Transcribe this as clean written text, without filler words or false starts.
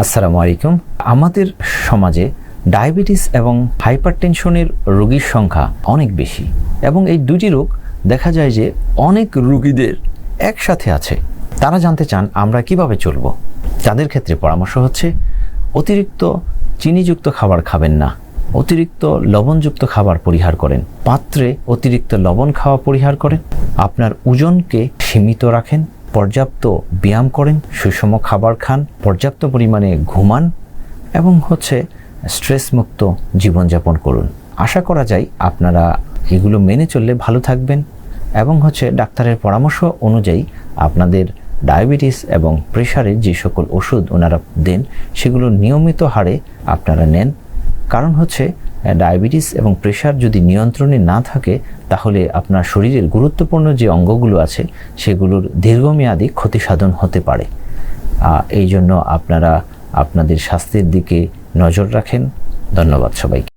আসসালামু আলাইকুম। আমাদের সমাজে ডায়াবেটিস এবং হাইপারটেনশনের রোগীর সংখ্যা অনেক বেশি এবং এই দুটি রোগ দেখা যায় যে অনেক রোগীদের একসাথে আছে। তারা জানতে চান আমরা কিভাবে চলব। তাদের ক্ষেত্রে পরামর্শ হচ্ছে অতিরিক্ত চিনিযুক্ত খাবার খাবেন না, অতিরিক্ত লবণযুক্ত খাবার পরিহার করেন, পাত্রে অতিরিক্ত লবণ খাওয়া পরিহার করেন, আপনার ওজনকে সীমিত রাখেন, পর্যাপ্ত ব্যায়াম করেন, সুষম খাবার খান, পর্যাপ্ত পরিমাণে ঘুমান এবং স্ট্রেস মুক্ত জীবনযাপন করুন। আশা করা যায় আপনারা এগুলো মেনে চললে ভালো থাকবেন এবং ডাক্তারের পরামর্শ অনুযায়ী আপনাদের ডায়াবেটিস এবং প্রেশারের যে সকল ওষুধ ওনারা দেন সেগুলো নিয়মিত হারে আপনারা নেন। কারণ ডায়াবেটিস এবং প্রেশার যদি নিয়ন্ত্রণে না থাকে তাহলে আপনার শরীরের গুরুত্বপূর্ণ যে অঙ্গগুলো আছে সেগুলোর দীর্ঘমেয়াদী ক্ষতি সাধন হতে পারে। এই জন্য আপনারা আপনাদের স্বাস্থ্যের দিকে নজর রাখেন। ধন্যবাদ সবাইকে।